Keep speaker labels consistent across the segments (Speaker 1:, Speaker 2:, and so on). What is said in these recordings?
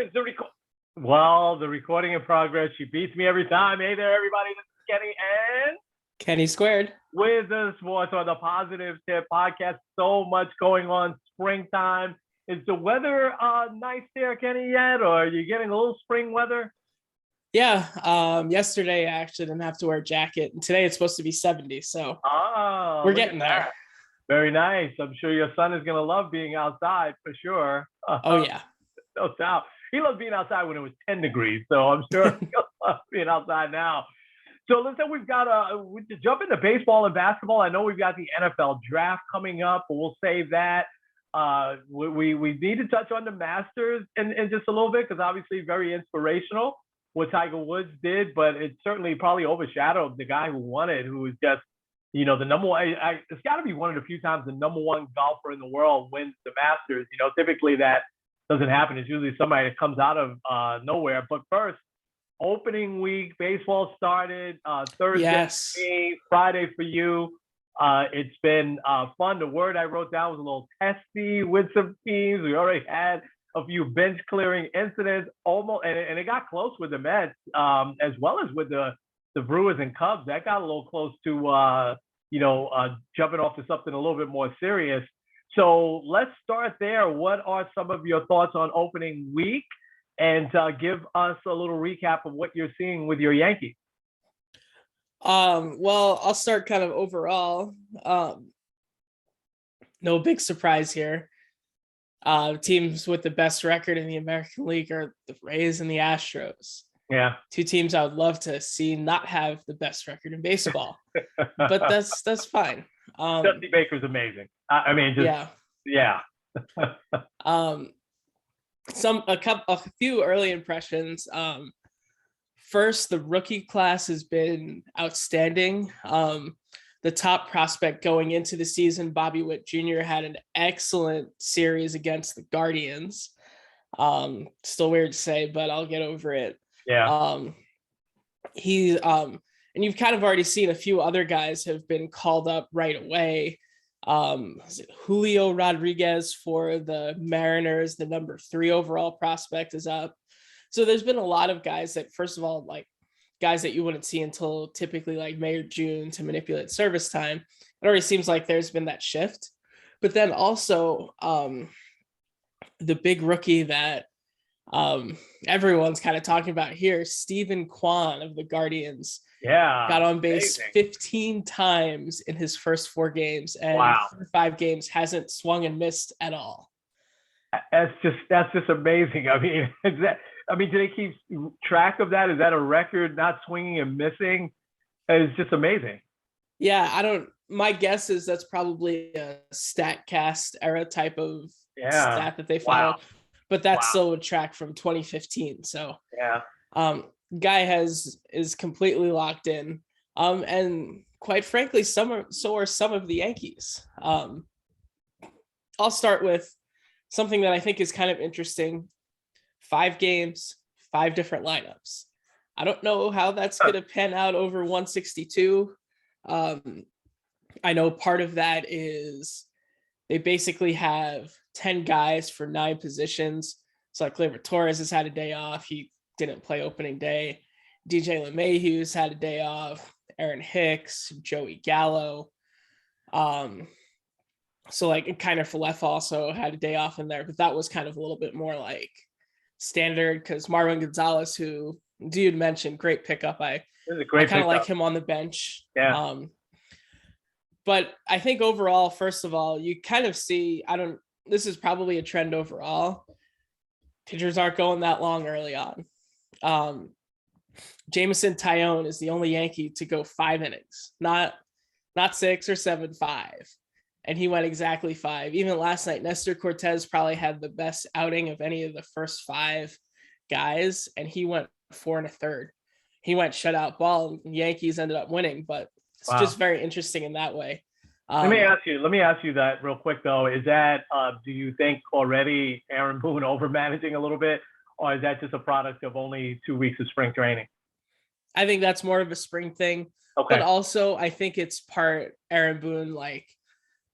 Speaker 1: is the the recording in progress. She beats me every time. Hey there, everybody. This is Kenny and
Speaker 2: Kenny Squared.
Speaker 1: with the Sports on the Positive Tip podcast. So much going on. Springtime. Is the weather nice there, Kenny, yet? Or are you getting a little spring weather?
Speaker 2: Yeah. Yesterday I actually didn't have to wear a jacket, and today it's supposed to be 70. So we're getting there.
Speaker 1: Very nice. I'm sure your son is going to love being outside for sure.
Speaker 2: Oh, yeah.
Speaker 1: No doubt. He loved being outside when it was 10 degrees. So I'm sure he'll love being outside now. So listen, we've got to jump into baseball and basketball. I know we've got the NFL draft coming up, but we'll save that. We need to touch on the Masters in just a little bit because obviously very inspirational what Tiger Woods did, but it certainly probably overshadowed the guy who won it, who was just, the number one. It's got to be one of the few times the number one golfer in the world wins the Masters. Typically that doesn't happen. It's usually somebody that comes out of nowhere. But first, opening week, baseball started Thursday,
Speaker 2: yes.
Speaker 1: Friday for you. It's been fun. The word I wrote down was a little testy with some teams. We already had a few bench clearing incidents, almost, and it got close with the Mets, as well as with the Brewers and Cubs. That got a little close to jumping off to something a little bit more serious. So let's start there. What are some of your thoughts on opening week? And give us a little recap of what you're seeing with your Yankees.
Speaker 2: Well, I'll start kind of overall. No big surprise here. Teams with the best record in the American League are the Rays and the Astros.
Speaker 1: Yeah.
Speaker 2: Two teams I would love to see not have the best record in baseball. But that's fine.
Speaker 1: Dusty Baker's amazing. Yeah.
Speaker 2: A few early impressions. First, the rookie class has been outstanding. The top prospect going into the season, Bobby Witt Jr., had an excellent series against the Guardians. Still weird to say, but I'll get over it.
Speaker 1: Yeah.
Speaker 2: And you've kind of already seen a few other guys have been called up right away. Julio Rodriguez for the Mariners, the number 3 overall prospect, is up. So there's been a lot of guys that, first of all, like guys that you wouldn't see until typically like May or June to manipulate service time. It already seems like there's been that shift. But then also the big rookie that everyone's kind of talking about here, Stephen Kwan of the Guardians.
Speaker 1: Yeah,
Speaker 2: got on base 15 times in his first 4 games, and 5 games hasn't swung and missed at all.
Speaker 1: That's just amazing. Do they keep track of that? Is that a record? Not swinging and missing? It's just amazing.
Speaker 2: Yeah, my guess is that's probably a StatCast era type of stat that they follow, but that still would track from 2015. So guy is completely locked in. And quite frankly, so are some of the Yankees. I'll start with something that I think is kind of interesting. 5 games, 5 different lineups. I don't know how that's going to pan out over 162. I know part of that is they basically have 10 guys for 9 positions. So like Gleyber Torres has had a day off. He didn't play opening day. DJ LeMahieu's had a day off. Aaron Hicks, Joey Gallo. So like kind of Falef also had a day off in there, but that was kind of a little bit more like standard because Marwin Gonzalez, who dude mentioned, great pickup. I kind of like him on the bench.
Speaker 1: Yeah.
Speaker 2: But I think overall, first of all, you kind of see, this is probably a trend overall. Pitchers aren't going that long early on. Jameson Taillon is the only Yankee to go 5 innings, not 6 or 7, 5. And he went exactly 5. Even last night, Nestor Cortez probably had the best outing of any of the first 5 guys, and he went 4 1/3. He went shutout ball, and the Yankees ended up winning, but it's just very interesting in that way.
Speaker 1: Let me ask you that real quick though. Is that do you think already Aaron Boone over managing a little bit, or is that just a product of only 2 weeks of spring training?
Speaker 2: I think that's more of a spring thing. Okay. But also I think it's part Aaron Boone like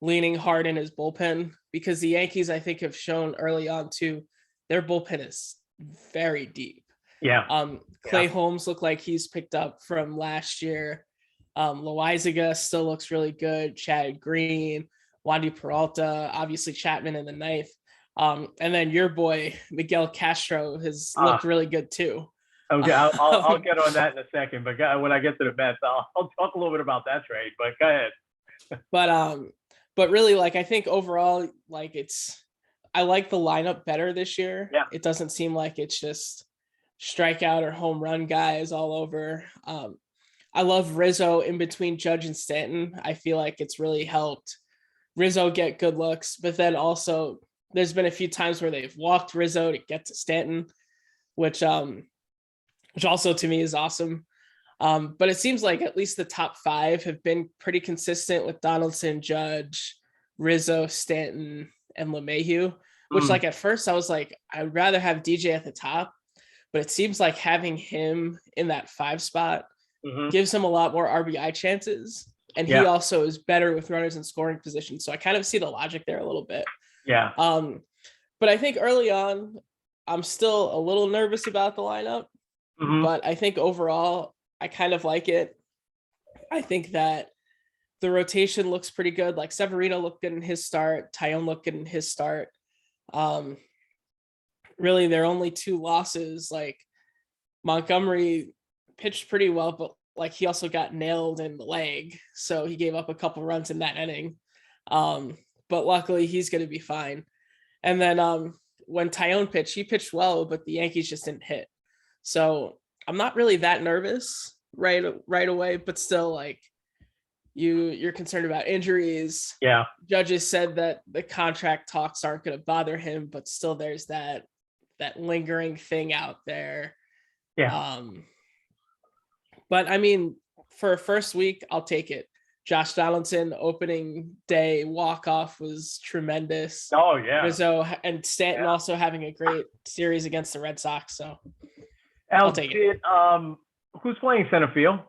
Speaker 2: leaning hard in his bullpen, because the Yankees, I think, have shown early on too, their bullpen is very deep.
Speaker 1: Yeah.
Speaker 2: Clay Holmes looked like he's picked up from last year. Loizaga still looks really good. Chad Green, Wandy Peralta, obviously Chapman in the ninth. And then your boy Miguel Castro has looked really good too.
Speaker 1: Okay, I'll get on that in a second. But when I get to the Mets, I'll talk a little bit about that trade. But go ahead.
Speaker 2: But really, like, I think overall, like, I like the lineup better this year.
Speaker 1: Yeah.
Speaker 2: It doesn't seem like it's just strikeout or home run guys all over. I love Rizzo in between Judge and Stanton. I feel like it's really helped Rizzo get good looks, but then also there's been a few times where they've walked Rizzo to get to Stanton, which also to me is awesome. But it seems like at least the top five have been pretty consistent with Donaldson, Judge, Rizzo, Stanton, and LeMahieu, which like at first I was like, I'd rather have DJ at the top, but it seems like having him in that 5 spot gives him a lot more RBI chances. And he also is better with runners in scoring position. So I kind of see the logic there a little bit.
Speaker 1: Yeah.
Speaker 2: But I think early on, I'm still a little nervous about the lineup, but I think overall, I kind of like it. I think that the rotation looks pretty good. Like Severino looked good in his start. Tyone looked good in his start. Really, their only 2 losses, like Montgomery pitched pretty well, but like he also got nailed in the leg. So he gave up a couple runs in that inning. But luckily he's going to be fine. And then when Tyone pitched, he pitched well, but the Yankees just didn't hit. So I'm not really that nervous right away, but still, like, you're concerned about injuries.
Speaker 1: Yeah.
Speaker 2: Judges said that the contract talks aren't going to bother him, but still there's that lingering thing out there.
Speaker 1: Yeah.
Speaker 2: But I mean, for a first week, I'll take it. Josh Donaldson opening day walk-off was tremendous.
Speaker 1: Oh, yeah.
Speaker 2: Rizzo and Stanton also having a great series against the Red Sox. So I'll take it.
Speaker 1: Who's playing center field?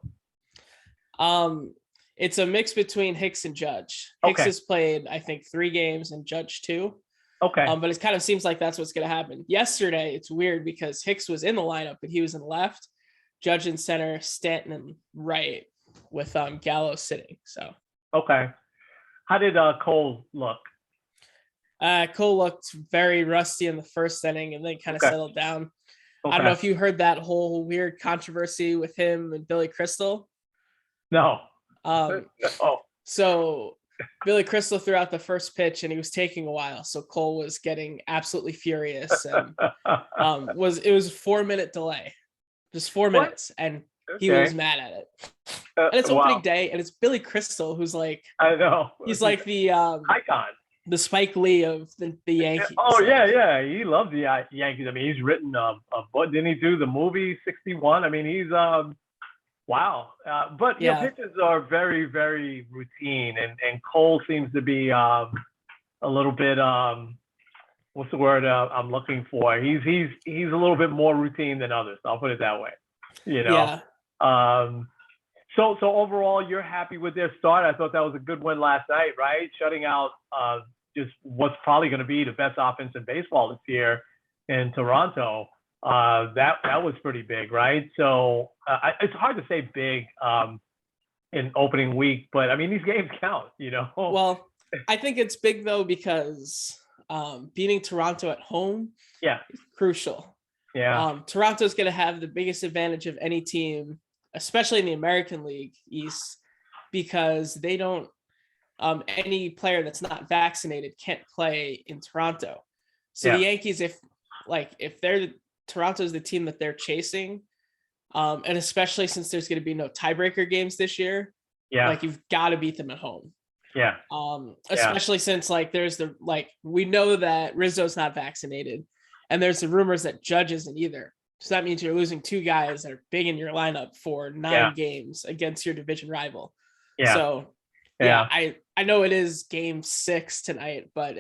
Speaker 2: It's a mix between Hicks and Judge. Hicks has played, I think, 3 games and Judge 2.
Speaker 1: Okay.
Speaker 2: But it kind of seems like that's what's going to happen. Yesterday, it's weird because Hicks was in the lineup, but he was in left. Judge in center, Stanton in right, with Gallo sitting. So
Speaker 1: okay. How did Cole look?
Speaker 2: Cole looked very rusty in the first inning and then kind of settled down. I don't know if you heard that whole weird controversy with him and Billy Crystal.
Speaker 1: No.
Speaker 2: So Billy Crystal threw out the first pitch and he was taking a while. So Cole was getting absolutely furious and it was a 4-minute delay. Just 4 minutes, and he was mad at it. And it's opening day, and it's Billy Crystal, who's like,
Speaker 1: I know,
Speaker 2: he's like the
Speaker 1: icon,
Speaker 2: the Spike Lee of the Yankees.
Speaker 1: Oh yeah, he loves the Yankees. I mean, he's written a book. Didn't he do the movie 61? I mean, he's wow. But pitches are very, very routine, and Cole seems to be a little bit what's the word I'm looking for? He's a little bit more routine than others. I'll put it that way. You know. Yeah. So overall, you're happy with their start. I thought that was a good win last night, right? Shutting out just what's probably going to be the best offense in baseball this year in Toronto. That was pretty big, right? So it's hard to say big in opening week, but I mean these games count, you know.
Speaker 2: Well, I think it's big though because beating Toronto at home is crucial.
Speaker 1: Yeah.
Speaker 2: Toronto's going to have the biggest advantage of any team, especially in the American League East, because they don't any player that's not vaccinated can't play in Toronto. So the Yankees, if Toronto's the team that they're chasing, and especially since there's going to be no tiebreaker games this year, like you've got to beat them at home.
Speaker 1: Yeah.
Speaker 2: Especially since we know that Rizzo's not vaccinated and there's the rumors that Judge isn't either. So that means you're losing 2 guys that are big in your lineup for 9 games against your division rival. Yeah. So I know it is game 6 tonight, but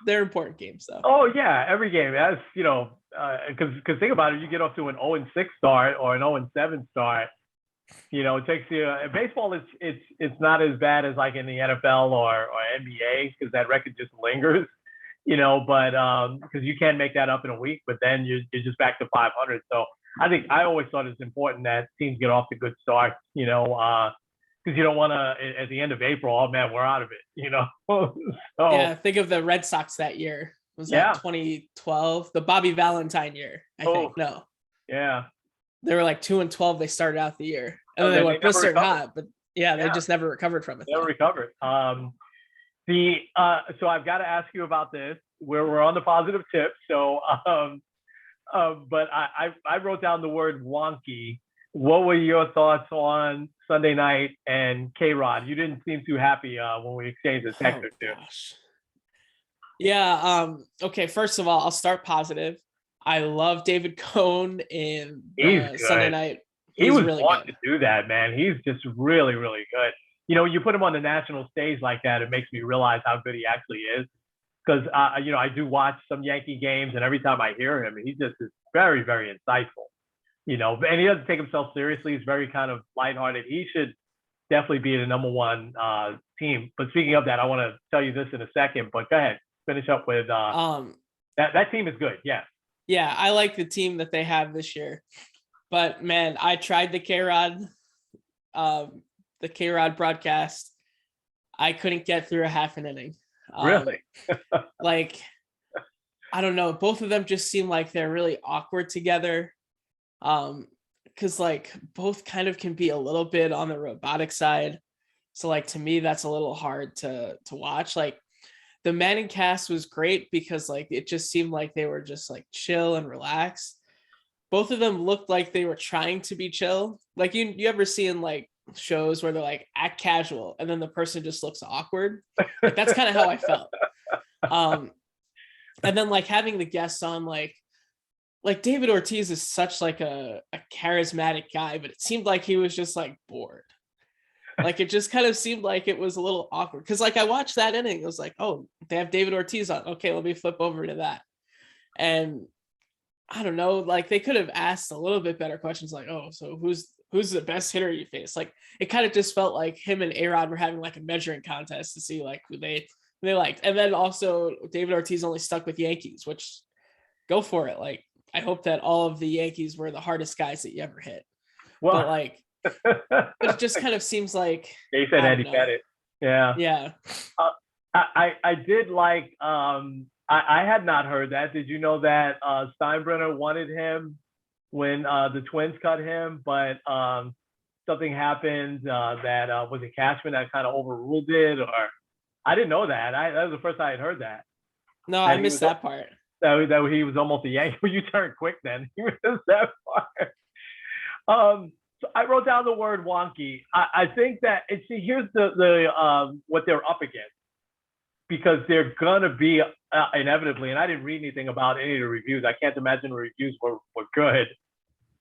Speaker 2: they're important games though.
Speaker 1: Oh yeah. Every game, as you know, because think about it, you get off to an 0-6 start or an 0-7 start. You know, it takes you. Baseball it's not as bad as like in the NFL or NBA because that record just lingers. but because you can't make that up in a week, but then you're just back to 500. So I think I always thought it's important that teams get off to good starts, because you don't want to at the end of April, oh man, we're out of it, So
Speaker 2: yeah, think of the Red Sox that year. Was that 2012? The Bobby Valentine year, I think. No.
Speaker 1: Yeah.
Speaker 2: They were like 2-12. They started out the year, and then they went blistered hot, but they just never recovered from it.
Speaker 1: Never recovered. So I've got to ask you about this. We're on the positive tip. So, but I wrote down the word wonky. What were your thoughts on Sunday night and K-Rod? You didn't seem too happy when we exchanged a text or two.
Speaker 2: Gosh. Yeah. Okay. First of all, I'll start positive. I love David Cohn in Sunday night.
Speaker 1: He was really wanting to do that, man. He's just really, really good. You put him on the national stage like that, it makes me realize how good he actually is. Because, I do watch some Yankee games, and every time I hear him, he just is very, very insightful. And he doesn't take himself seriously. He's very kind of lighthearted. He should definitely be the number one team. But speaking of that, I want to tell you this in a second. But go ahead, finish up with that team is good. Yeah.
Speaker 2: Yeah, I like the team that they have this year. But man, I tried the K-Rod broadcast. I couldn't get through a half an inning.
Speaker 1: Really?
Speaker 2: I don't know. Both of them just seem like they're really awkward together. Because both kind of can be a little bit on the robotic side. So to me, that's a little hard to watch. The Manning cast was great because it just seemed like they were just chill and relaxed. Both of them looked like they were trying to be chill. You ever see in shows where they're act casual and then the person just looks awkward. That's kind of how I felt. And then having the guests on David Ortiz is such a charismatic guy, but it seemed like he was just bored. It just kind of seemed like it was a little awkward. Cause I watched that inning. It was oh, they have David Ortiz on. Okay, let me flip over to that. And I don't know, they could have asked a little bit better questions oh, so who's the best hitter you face? It kind of just felt like him and A-Rod were having a measuring contest to see who they liked. And then also David Ortiz only stuck with Yankees, which go for it. I hope that all of the Yankees were the hardest guys that you ever hit. Well, but it just kind of seems they
Speaker 1: said Eddie Pettit. Yeah.
Speaker 2: Yeah.
Speaker 1: I did I had not heard that. Did you know that Steinbrenner wanted him when the Twins cut him, but something happened that was it Cashman that kind of overruled it? Or I didn't know that. That was the first I had heard that.
Speaker 2: No, I missed that part.
Speaker 1: That he was almost a Yankee. You turned quick then. You missed that part. So I wrote down the word wonky. I think that here's the what they're up against, because they're gonna be inevitably, and I didn't read anything about any of the reviews. I can't imagine the reviews were good,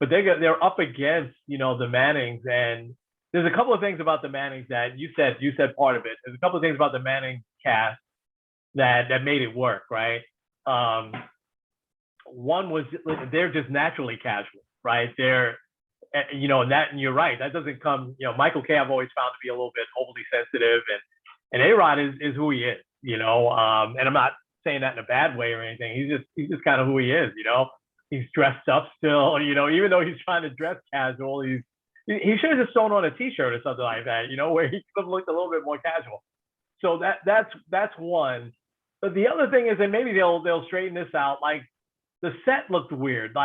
Speaker 1: but they're up against the Mannings, and there's a couple of things about the Mannings that you said part of it. There's a couple of things about the Manning cast that made it work, right? One was they're just naturally casual, right? They're and you're right. That doesn't come. Michael Kay I've always found to be a little bit overly sensitive, and A-Rod is who he is, and I'm not saying that in a bad way or anything. He's just kind of who he is, He's dressed up still, even though he's trying to dress casual. He should have just thrown on a t-shirt or something like that, where he could have looked a little bit more casual. So that's one. But the other thing is, and maybe they'll straighten this out. The set looked weird.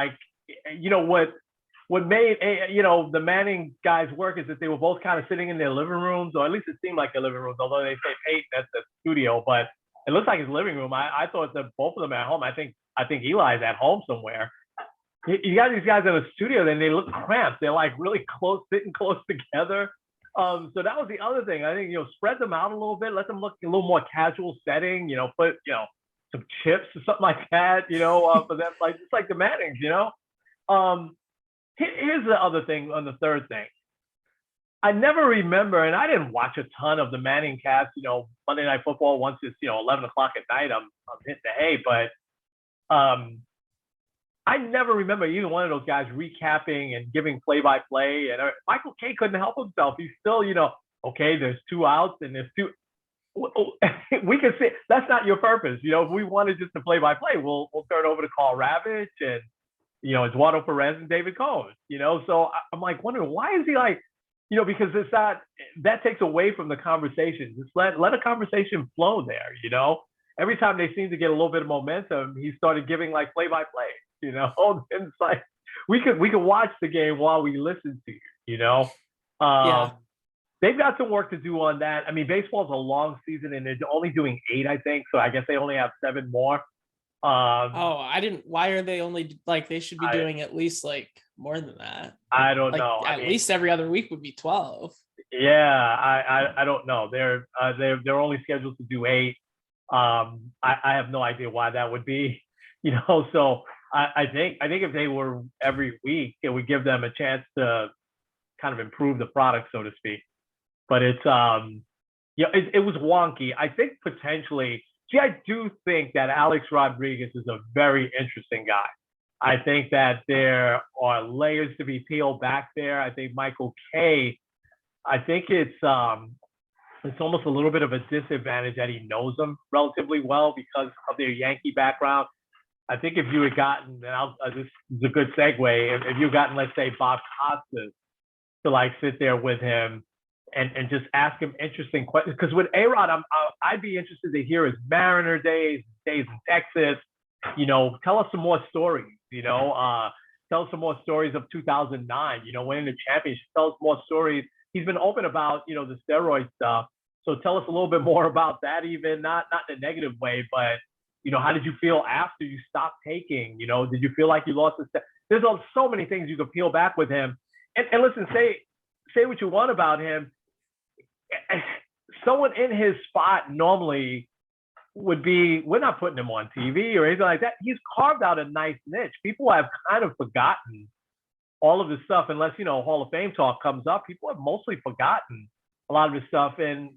Speaker 1: What made the Manning guys work is that they were both kind of sitting in their living rooms, or at least it seemed like their living rooms. Although they say Peyton, that's the studio, but it looks like his living room. I thought that both of them at home. I think Eli's at home somewhere. You got these guys in a studio, then they look cramped. They're really close, sitting close together. So that was the other thing. I think spread them out a little bit, let them look a little more casual setting. Put some chips or something like that. For them, just like the Mannings. Here's the other thing on the third thing. I never remember, and I didn't watch a ton of the Manning cast, Monday Night Football once it's, 11 o'clock at night, I'm hitting the hay, but I never remember either one of those guys recapping and giving play-by-play, and Michael Kay couldn't help himself. He's still, okay, there's 2 outs and there's 2. we can see that's not your purpose. If we wanted just to play by play, we'll turn over to Carl Ravitch and Eduardo Perez and David Cohn. So I'm like wondering why is he like, because it's not that takes away from the conversation. Just let a conversation flow there. Every time they seem to get a little bit of momentum, he started giving like play by play. And it's like we could watch the game while we listen to you.
Speaker 2: Yeah.
Speaker 1: They've got some work to do on that. I mean, baseball's a long season, and they're only doing 8, I think. So I guess they only have 7 more.
Speaker 2: I didn't. Why are they only like they should be doing at least like more than that?
Speaker 1: I don't know.
Speaker 2: At least every other week would be 12.
Speaker 1: Yeah, I don't know. They're only scheduled to do 8. I have no idea why that would be. So I think if they were every week, it would give them a chance to kind of improve the product, so to speak. But it's it was wonky. I think potentially. See, I do think that Alex Rodriguez is a very interesting guy. I think that there are layers to be peeled back there. I think Michael Kay, I think it's almost a little bit of a disadvantage that he knows them relatively well because of their Yankee background. I think if you had gotten, and this is a good segue, if you gotten, let's say, Bob Costas to like sit there with him and just ask him interesting questions. Because with A-Rod, I'd be interested to hear his Mariner days in Texas. Tell us some more stories. Tell us some more stories of 2009. Winning the championship. Tell us more stories. He's been open about the steroid stuff. So tell us a little bit more about that. Even not in a negative way, but how did you feel after you stopped taking? Did you feel like you lost the step? There's so many things you could peel back with him. And listen, say what you want about him. Someone in his spot normally would be, we're not putting him on TV or anything like that. He's carved out a nice niche. People have kind of forgotten all of this stuff, unless, Hall of Fame talk comes up. People have mostly forgotten a lot of this stuff. And,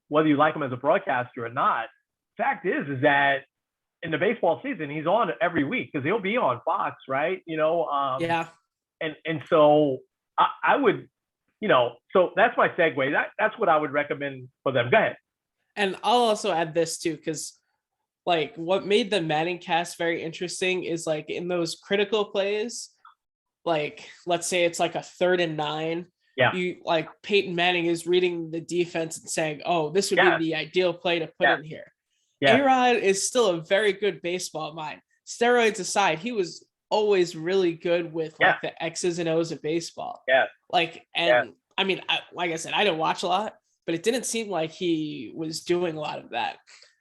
Speaker 1: whether you like him as a broadcaster or not, fact is that in the baseball season, he's on every week because he'll be on Fox, right?
Speaker 2: Yeah.
Speaker 1: And so I would, so that's my segue. That's what I would recommend for them. Go ahead.
Speaker 2: And I'll also add this too, because like what made the Manning cast very interesting is like in those critical plays, like let's say it's like a 3rd and 9.
Speaker 1: Yeah.
Speaker 2: You like Peyton Manning is reading the defense and saying, "Oh, this would be the ideal play to put in here." Yeah. A-Rod is still a very good baseball mind. Steroids aside, he was always really good with like the X's and O's of baseball.
Speaker 1: Yeah.
Speaker 2: I mean, like I said, I didn't watch a lot, but it didn't seem like he was doing a lot of that.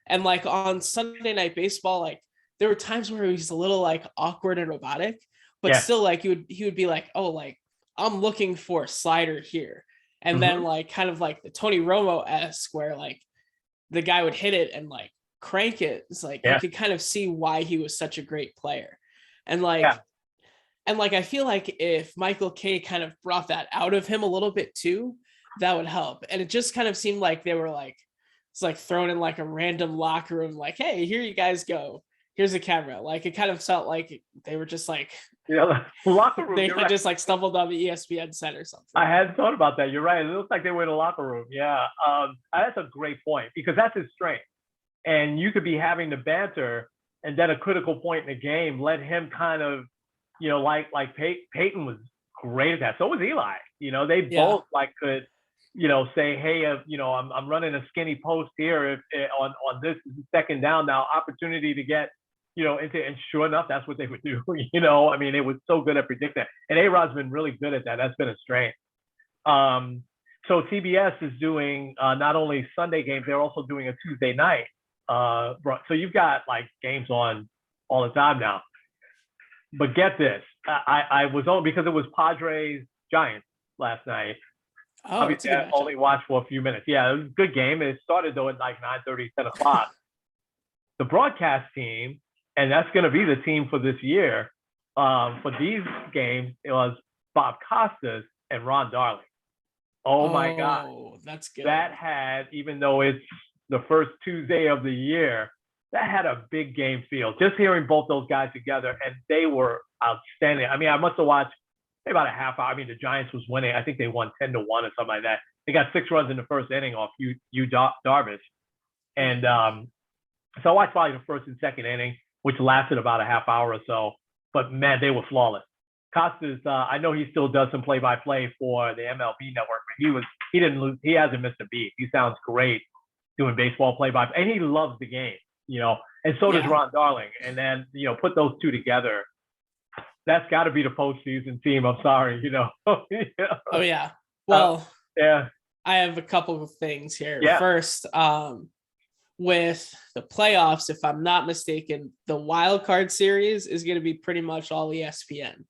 Speaker 2: And like on Sunday Night Baseball, like there were times where he was a little like awkward and robotic, but still like he would be like, "Oh, like I'm looking for a slider here." And then like kind of like the Tony Romo-esque where like the guy would hit it and like crank it. It's like you could kind of see why he was such a great player. And like I feel like if Michael Kay kind of brought that out of him a little bit too, that would help. And it just kind of seemed like they were like, it's like thrown in like a random locker room, like, "Hey, here you guys go. Here's a camera." Like it kind of felt like they were just like,
Speaker 1: locker room.
Speaker 2: They had just like stumbled on the ESPN set or something.
Speaker 1: I hadn't thought about that. You're right. It looks like they were in a locker room. Yeah. That's a great point because that's his strength. And you could be having the banter and then a critical point in the game, let him kind of, like Peyton was great at that. So was Eli. They both like could, say, "Hey, I'm running a skinny post here on this is 2nd down now, opportunity to get, into," and sure enough, that's what they would do. I mean, it was so good at predicting that. And A-Rod's been really good at that. That's been a strength. So TBS is doing not only Sunday games, they're also doing a Tuesday night. So you've got like games on all the time now. But get this, I was on because it was Padres Giants last night.
Speaker 2: Oh,
Speaker 1: obviously I only watched for a few minutes. Yeah, it was a good game. It started though at like 9:30, 10 o'clock. The broadcast team, and that's going to be the team for this year, for these games, it was Bob Costas and Ron Darling. Oh my God.
Speaker 2: That's good.
Speaker 1: That had, even though it's the first Tuesday of the year, that had a big game feel. Just hearing both those guys together, and they were outstanding. I mean, I must have watched about a half hour. I mean, the Giants was winning. I think they won 10-1 or something like that. They got 6 runs in the first inning off Darvish. And so I watched probably the first and second inning, which lasted about a half hour or so. But man, they were flawless. Costas, I know he still does some play-by-play for the MLB network, but he didn't lose. He hasn't missed a beat. He sounds great doing baseball play-by-play, and he loves the game, and so does Ron Darling. And then, put those two together. That's got to be the postseason team. I'm sorry,
Speaker 2: Oh, yeah. Well,
Speaker 1: yeah.
Speaker 2: I have a couple of things here.
Speaker 1: Yeah.
Speaker 2: First, with the playoffs, if I'm not mistaken, the wild card series is going to be pretty much all ESPN,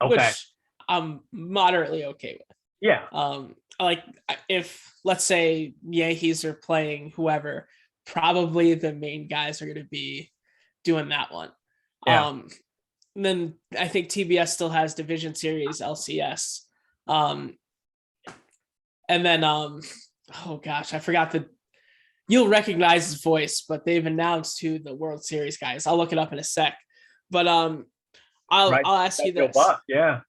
Speaker 2: which I'm moderately okay with.
Speaker 1: Yeah.
Speaker 2: Like if, let's say, Yankees are playing whoever, probably the main guys are going to be doing that one.
Speaker 1: Yeah.
Speaker 2: And then I think TBS still has Division Series, LCS. And then, oh gosh, I forgot you'll recognize his voice, but they've announced who the World Series guys. I'll look it up in a sec. But I'll ask you this.
Speaker 1: Yeah.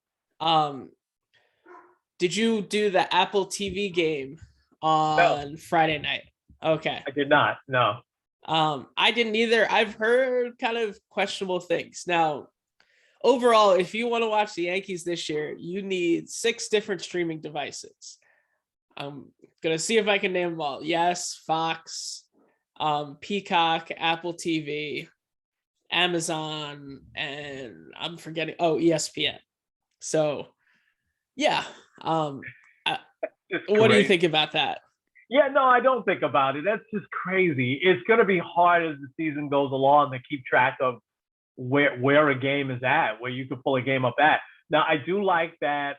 Speaker 2: Did you do the Apple TV game on Friday night? Okay.
Speaker 1: I did not. No.
Speaker 2: I didn't either. I've heard kind of questionable things. Now, overall, if you want to watch the Yankees this year, you need 6 different streaming devices. I'm going to see if I can name them all. Yes, Fox, Peacock, Apple TV, Amazon, and I'm forgetting. Oh, ESPN. So, yeah. What do you think about that?
Speaker 1: Yeah, no, I don't think about it. That's just crazy. It's going to be hard as the season goes along to keep track of where a game is at, where you can pull a game up at. Now, I do like that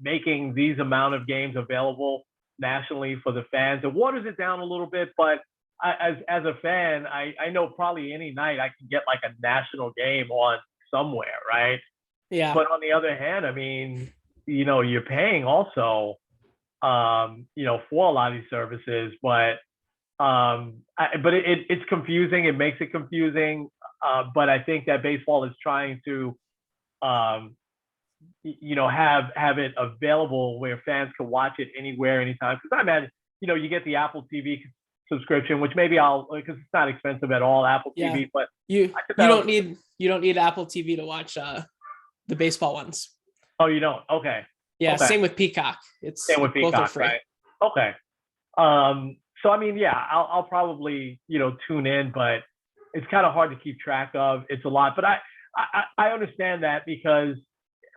Speaker 1: making these amount of games available nationally for the fans. It waters it down a little bit, but as a fan, I know probably any night I can get like a national game on somewhere, right?
Speaker 2: Yeah.
Speaker 1: But on the other hand, I mean, you're paying also, for a lot of these services, but it's confusing. It makes it confusing. But I think that baseball is trying to, have it available where fans can watch it anywhere, anytime. Because I imagine, you get the Apple TV subscription, which maybe because it's not expensive at all, Apple TV. But
Speaker 2: you don't need Apple TV to watch the baseball ones.
Speaker 1: Oh, you don't? Okay.
Speaker 2: Yeah. Okay. Same with Peacock.
Speaker 1: Same with Peacock, both are free. Right? Okay. So I mean, yeah, I'll probably tune in, but it's kind of hard to keep track of. It's a lot, but I understand that because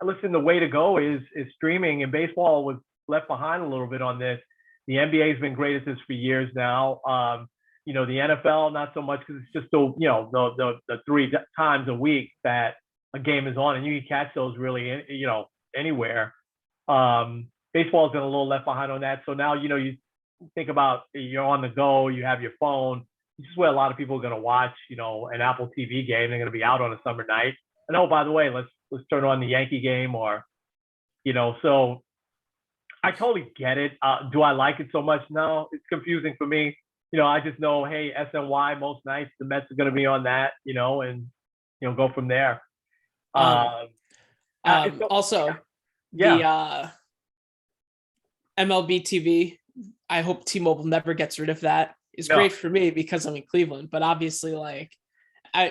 Speaker 1: listen, the way to go is streaming, and baseball was left behind a little bit on this. The NBA has been great at this for years now. The NFL not so much because it's just the 3 times a week that a game is on, and you can catch those really anywhere. Baseball's been a little left behind on that. So now you think about you're on the go, you have your phone. This is where a lot of people are going to watch, an Apple TV game. They're going to be out on a summer night. And oh, by the way, let's turn on the Yankee game, or, so I totally get it. Do I like it so much? No, it's confusing for me. I just know, hey, SNY most nights the Mets are going to be on that, and go from there.
Speaker 2: Also, the MLB TV. I hope T-Mobile never gets rid of that. It's great for me because I'm in Cleveland, but obviously,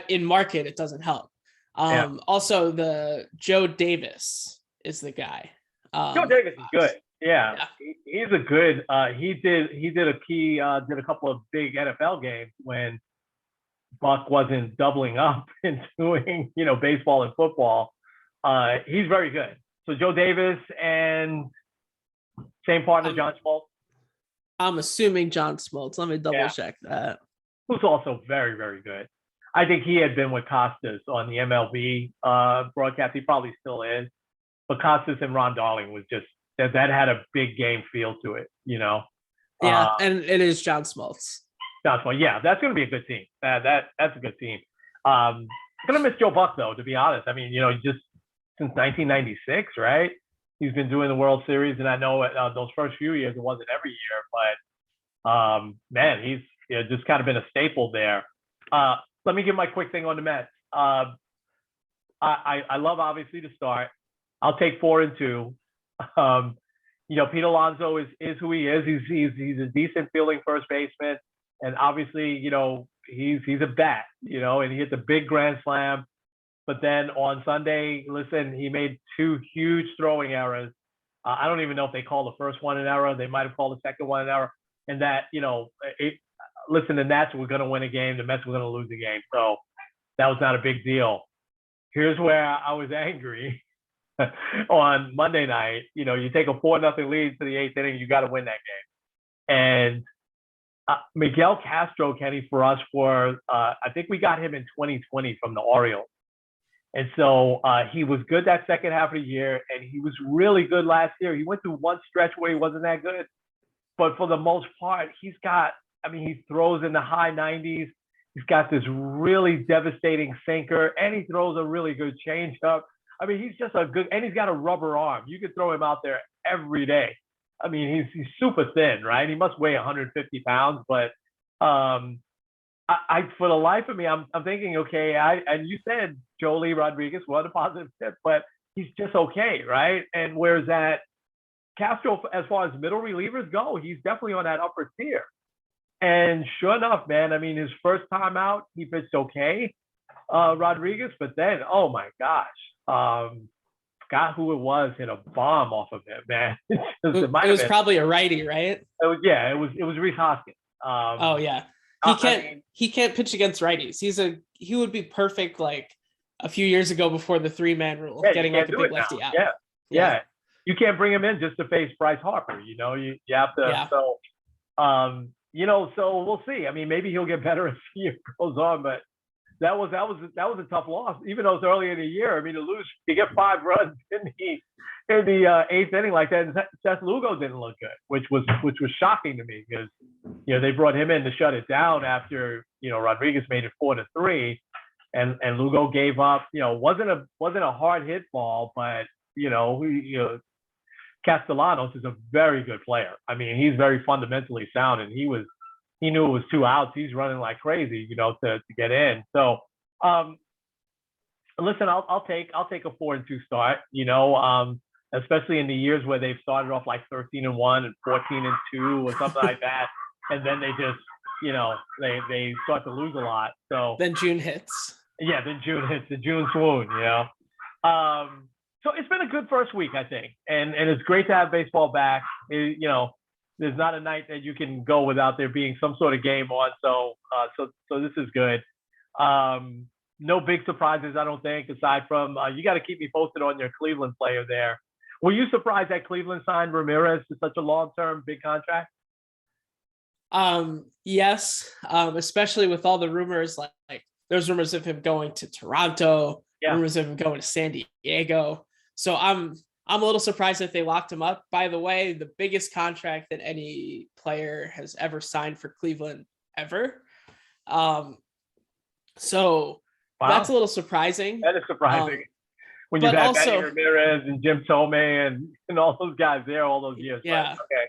Speaker 2: in market, it doesn't help. Also, the Joe Davis is the guy.
Speaker 1: Joe Davis is good. Yeah. He's a good. He did a couple of big NFL games when Buck wasn't doubling up and doing baseball and football. He's very good. So Joe Davis and same partner, John Smoltz.
Speaker 2: I'm assuming John Smoltz. Let me double check that.
Speaker 1: Who's also very, very good. I think he had been with Costas on the MLB broadcast. He probably still is. But Costas and Ron Darling was just that had a big game feel to it,
Speaker 2: Yeah, and it is John Smoltz.
Speaker 1: John Smoltz. Yeah, that's going to be a good team. That's a good team. I'm going to miss Joe Buck though, to be honest. I mean, just since 1996, right? He's been doing the World Series, and I know those first few years it wasn't every year, but man, he's just kind of been a staple there. Let me give my quick thing on the Mets. I love obviously the start. I'll take 4 and 2. Pete Alonso is who he is. He's a decent fielding first baseman, And obviously, he's a bat, and he hit the big grand slam. But then on Sunday, listen, he made 2 huge throwing errors. I don't even know if they called the first one an error. They might have called the second one an error. And that, listen, the Nats were going to win a game. The Mets were going to lose a game. So that was not a big deal. Here's where I was angry on Monday night. You take a 4-0 lead to the 8th inning, you got to win that game. And Miguel Castro, Kenny, for us, I think we got him in 2020 from the Orioles. And so he was good that second half of the year, and he was really good last year. He went through one stretch where he wasn't that good. But for the most part, he throws in the high 90s. He's got this really devastating sinker, and he throws a really good changeup. He's just and he's got a rubber arm. You could throw him out there every day. He's super thin, right? He must weigh 150 pounds, but I for the life of me, I'm thinking, okay, and you said Joely Rodriguez was a positive tip, but he's just okay, right? And whereas that Castro, as far as middle relievers go, he's definitely on that upper tier. And sure enough, man, his first time out, he pitched okay, Rodriguez, but then, oh my gosh, forgot who it was, hit a bomb off of him, man.
Speaker 2: it was probably a righty, right?
Speaker 1: It was Rhys Hoskins.
Speaker 2: Oh yeah. He can't pitch against righties. He would be perfect like a few years ago before the 3-man rule, getting like a big lefty out.
Speaker 1: Yeah. You can't bring him in just to face Bryce Harper. You have to. Yeah. So, so we'll see. Maybe he'll get better as the year goes on, but that was a tough loss, even though it's early in the year. To lose, you get 5 runs in the 8th inning like that. And Seth Lugo didn't look good, which was shocking to me because they brought him in to shut it down after Rodriguez made it 4-3, and Lugo gave up. Wasn't a hard hit ball, but Castellanos is a very good player. He's very fundamentally sound, and he knew it was 2 outs. He's running like crazy, to get in. So, listen, I'll take a 4-2 start. Especially in the years where they've started off like 13-1 and 14-2 or something like that, and then they just, they start to lose a lot. So
Speaker 2: then June hits.
Speaker 1: Yeah, then June hits, the June swoon. So it's been a good first week, I think, and it's great to have baseball back. There's not a night that you can go without there being some sort of game on. So this is good. No big surprises, I don't think, aside from you got to keep me posted on your Cleveland player there. Were you surprised that Cleveland signed Ramirez to such a long-term big contract?
Speaker 2: Yes, especially with all the rumors, like there's rumors of him going to Toronto, rumors of him going to San Diego. So I'm a little surprised that they locked him up. By the way, the biggest contract that any player has ever signed for Cleveland ever. So wow. That's a little surprising.
Speaker 1: That is surprising. When you've had Benny Ramirez and Jim Tomei and all those guys there all those years.
Speaker 2: Yeah.
Speaker 1: But, okay.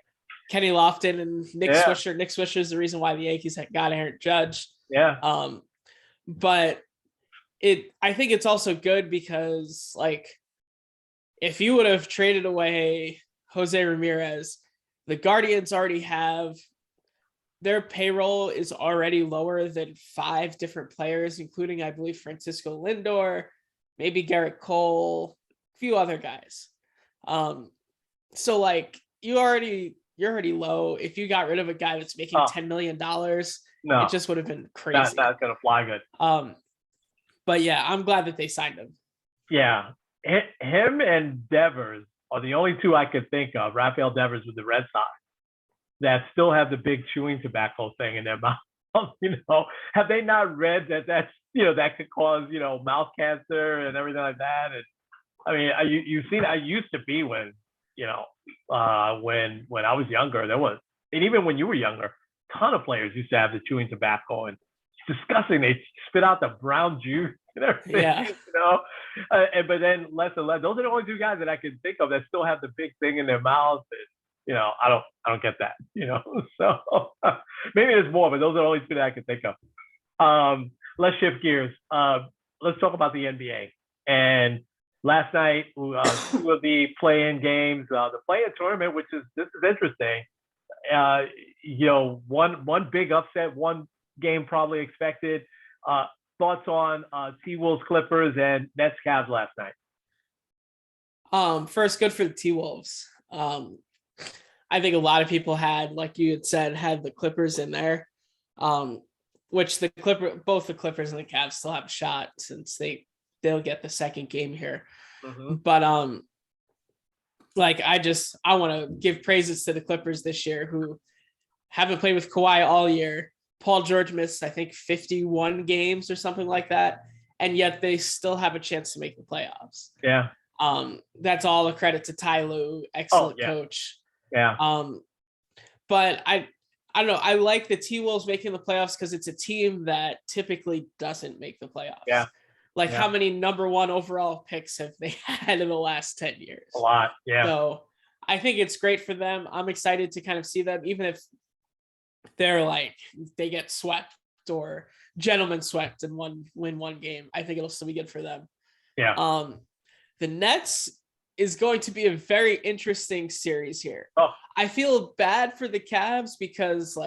Speaker 2: Kenny Lofton and Nick Swisher. Nick Swisher is the reason why the Yankees got Aaron Judge.
Speaker 1: Yeah.
Speaker 2: But I think it's also good because, like, if you would have traded away Jose Ramirez, the Guardians already have their payroll is already lower than 5 different players, including, I believe, Francisco Lindor, maybe Garrett Cole, a few other guys. So like you're already low. If you got rid of a guy that's making $10 million, it just would have been crazy.
Speaker 1: That's gonna fly good.
Speaker 2: But yeah, I'm glad that they signed him.
Speaker 1: Yeah, him and Devers are the only 2 I could think of. Rafael Devers with the Red Sox that still have the big chewing tobacco thing in their mouth. Have they not read that that could cause mouth cancer and everything like that? And you've seen. I used to be when I was younger, there was, and even when you were younger, a ton of players used to have the chewing tobacco, and it's disgusting. They spit out the brown juice and everything.
Speaker 2: Yeah.
Speaker 1: But then less and less. Those are the only 2 guys that I can think of that still have the big thing in their mouth. And, I don't get that. So maybe there's more, but those are the only 2 that I can think of. Let's shift gears. Let's talk about the NBA. And last night, 2 of the play-in games, the play-in tournament, this is interesting. one big upset, one game probably expected. Thoughts on T-Wolves Clippers and Nets Cavs last night?
Speaker 2: First, good for the T-Wolves. I think a lot of people like you had said, had the Clippers in there, which both the Clippers and the Cavs still have a shot since they'll get the second game here. Mm-hmm. But I want to give praises to the Clippers this year, who haven't played with Kawhi all year. Paul George missed, I think, 51 games or something like that, and yet they still have a chance to make the playoffs.
Speaker 1: Yeah.
Speaker 2: That's all a credit to Ty Lue, excellent coach.
Speaker 1: Yeah.
Speaker 2: But I don't know. I like the T-Wolves making the playoffs because it's a team that typically doesn't make the playoffs.
Speaker 1: Yeah.
Speaker 2: How many number one overall picks have they had in the last 10 years?
Speaker 1: A lot. Yeah.
Speaker 2: So I think it's great for them. I'm excited to kind of see them, even if they're they get swept or gentlemen swept and win one game. I think it'll still be good for them.
Speaker 1: Yeah.
Speaker 2: The Nets is going to be a very interesting series here.
Speaker 1: Oh.
Speaker 2: I feel bad for the Cavs because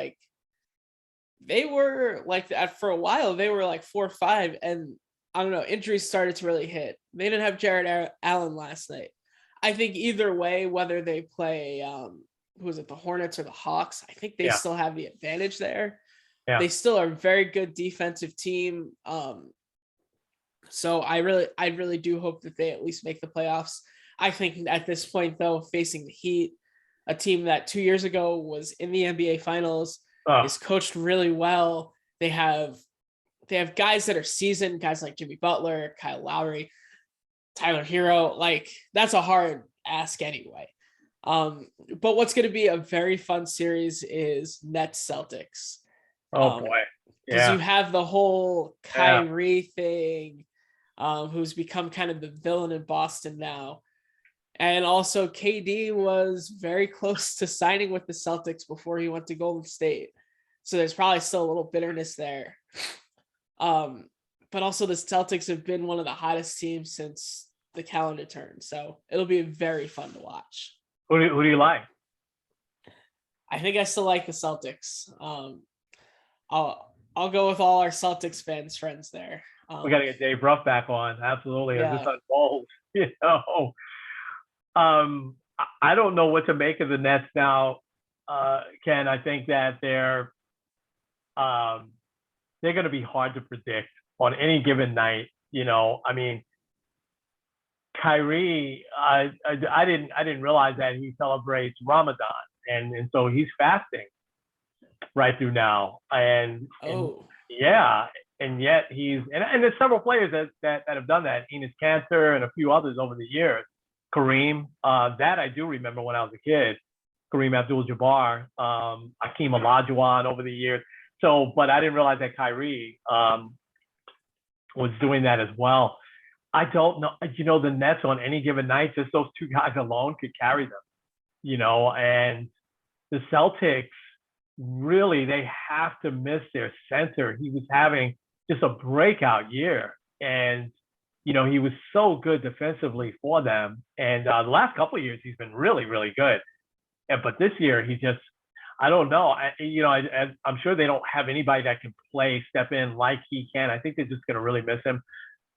Speaker 2: they were for a while, they were 4-5, and I don't know, injuries started to really hit. They didn't have Jared Allen last night. I think either way, whether they play, the Hornets or the Hawks, I think they still have the advantage there. Yeah. They still are a very good defensive team. So I really do hope that they at least make the playoffs. I think at this point, though, facing the Heat, a team that 2 years ago was in the NBA Finals, is coached really well. They have guys that are seasoned, guys like Jimmy Butler, Kyle Lowry, Tyler Hero. That's a hard ask anyway. But what's going to be a very fun series is Nets Celtics.
Speaker 1: Oh boy.
Speaker 2: Because you have the whole Kyrie thing, who's become kind of the villain in Boston now. And also KD was very close to signing with the Celtics before he went to Golden State. So there's probably still a little bitterness there. But also the Celtics have been one of the hottest teams since the calendar turned. So it'll be very fun to watch.
Speaker 1: Who do you like?
Speaker 2: I think I still like the Celtics. I'll go with all our Celtics friends there.
Speaker 1: We got to get Dave Ruff back on. Absolutely. As this unfolds, I don't know what to make of the Nets now, Ken. I think that they're going to be hard to predict on any given night. I mean, Kyrie, I didn't realize that he celebrates Ramadan, and so he's fasting right through now, and yet he's and there's several players that have done that. Enes Kanter and a few others over the years. Kareem, that I do remember when I was a kid. Kareem Abdul-Jabbar, Hakeem Olajuwon over the years. So, but I didn't realize that Kyrie was doing that as well. I don't know. The Nets on any given night, just those two guys alone could carry them. And the Celtics, really, they have to miss their center. He was having just a breakout year. And, he was so good defensively for them. And the last couple of years, he's been really, really good. But this year, he just, I don't know. I'm sure they don't have anybody that can step in like he can. I think they're just going to really miss him.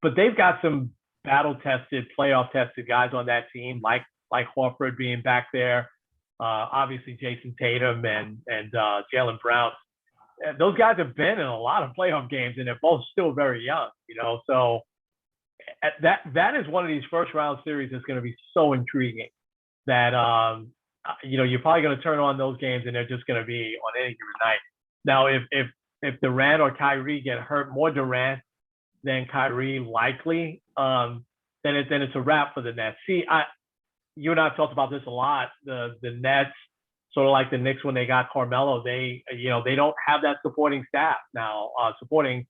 Speaker 1: But they've got some battle-tested, playoff-tested guys on that team, like Horford being back there. Obviously, Jason Tatum and Jaylen Brown. Those guys have been in a lot of playoff games, and they're both still very young. So that is one of these first-round series that's going to be so intriguing that you're probably going to turn on those games, and they're just going to be on any given night. Now, if Durant or Kyrie get hurt, more Durant than Kyrie likely, then it's a wrap for the Nets. See, you and I have talked about this a lot. The Nets, sort of like the Knicks when they got Carmelo, they don't have that supporting staff now, supporting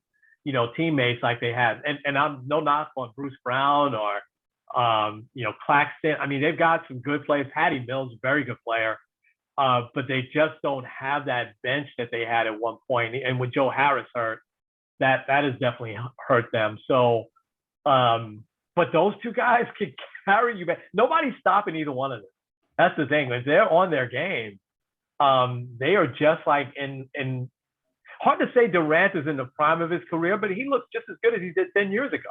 Speaker 1: teammates like they had. And I'm no knock on Bruce Brown or Claxton. I mean, they've got some good players. Patty Mills, very good player, but they just don't have that bench that they had at one point. And with Joe Harris hurt, that has definitely hurt them. So, but those two guys could carry you back. Nobody's stopping either one of them. That's the thing. If they're on their game, They are just like in hard to say Durant is in the prime of his career, but he looks just as good as he did 10 years ago,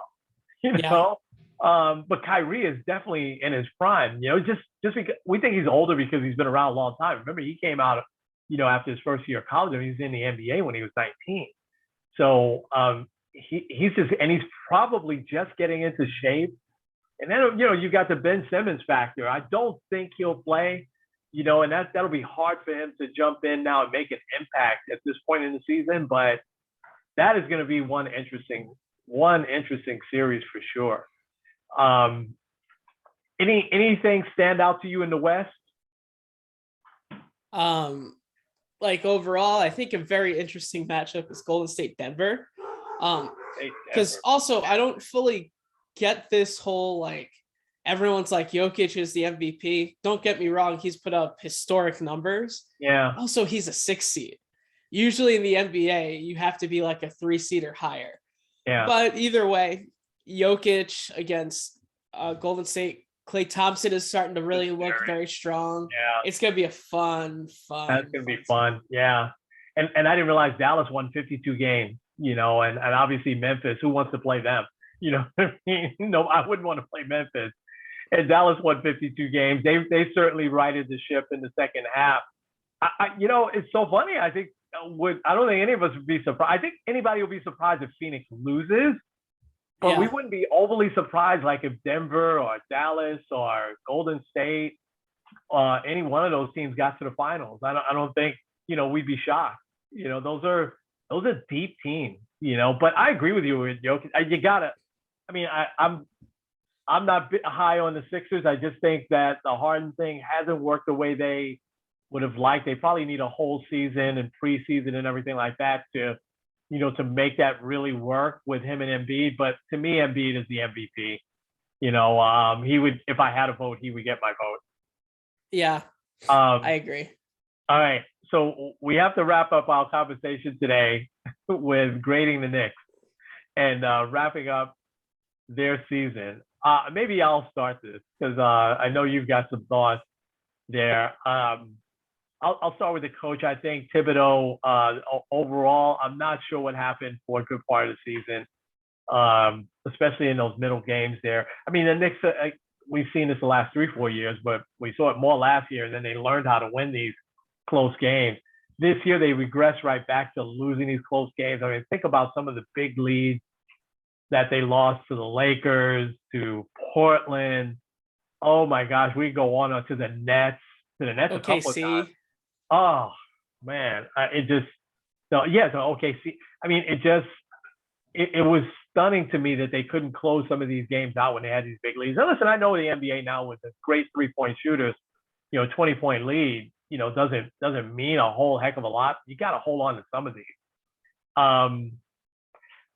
Speaker 1: you know? But Kyrie is definitely in his prime, just because we think he's older because he's been around a long time. Remember, he came out, after his first year of college, and he was in the NBA when he was 19. So he's probably just getting into shape. And then, you got the Ben Simmons factor. I don't think he'll play, and that'll be hard for him to jump in now and make an impact at this point in the season. But that is going to be one interesting series for sure. Anything stand out to you in the West?
Speaker 2: Like overall, I think a very interesting matchup is Golden State Denver. Because also I don't fully get this whole everyone's like Jokic is the MVP. Don't get me wrong, he's put up historic numbers.
Speaker 1: Yeah.
Speaker 2: Also, he's a 6 seed. Usually in the NBA, you have to be like a 3 seed or higher.
Speaker 1: Yeah.
Speaker 2: But either way, Jokic against Golden State. Klay Thompson is starting to really look very strong.
Speaker 1: Yeah.
Speaker 2: It's gonna be a fun.
Speaker 1: That's gonna be fun. Yeah. And I didn't realize Dallas won 52 games. And obviously Memphis. Who wants to play them? No, I wouldn't want to play Memphis. And Dallas won 52 games. They certainly righted the ship in the second half. It's so funny. I think I don't think any of us would be surprised. I think anybody will be surprised if Phoenix loses, but we wouldn't be overly surprised if Denver or Dallas or Golden State, any one of those teams got to the finals. I don't think we'd be shocked. Those are deep teams. But I agree with you with Jokic. You gotta. I mean, I'm not high on the Sixers. I just think that the Harden thing hasn't worked the way they would have liked. They probably need a whole season and preseason and everything like that to make that really work with him and Embiid. But to me, Embiid is the MVP. He would, if I had a vote, he would get my vote.
Speaker 2: Yeah, I agree.
Speaker 1: All right. So we have to wrap up our conversation today with grading the Knicks and wrapping up their season. Maybe I'll start this because I know you've got some thoughts there. I'll start with the coach. I think Thibodeau, overall, I'm not sure what happened for a good part of the season, especially in those middle games there. I mean, the Knicks, we've seen this the last 3-4 years, but we saw it more last year, and then they learned how to win these close games. This year, they regressed right back to losing these close games. I mean, think about some of the big leads that they lost to the Lakers, to Portland. Oh, my gosh, we go on to the Nets. A couple of times. Oh, man. So OKC. I mean, it was stunning to me that they couldn't close some of these games out when they had these big leads. And listen, I know the NBA now with the great 3-point shooters, 20-point lead, doesn't mean a whole heck of a lot. You got to hold on to some of these.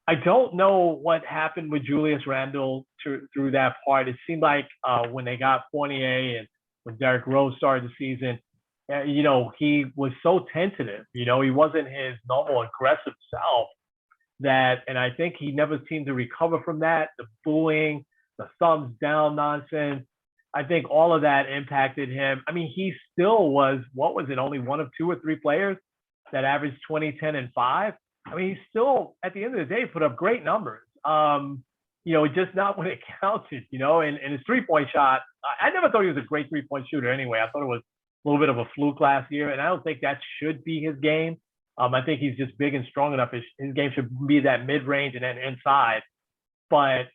Speaker 1: I don't know what happened with Julius Randle through that part. It seemed like when they got Fournier and when Derrick Rose started the season, he was so tentative. He wasn't his normal aggressive self. And I think he never seemed to recover from that. The booing, the thumbs down nonsense. I think all of that impacted him. I mean, he still was, only one of 2 or 3 players that averaged 20, 10, and 5. I mean, he still, at the end of the day, put up great numbers. Just not when it counted, and his 3-point shot, I never thought he was a great 3-point shooter anyway. I thought it was a little bit of a fluke last year, and I don't think that should be his game. I think he's just big and strong enough. His game should be that mid-range and then inside. But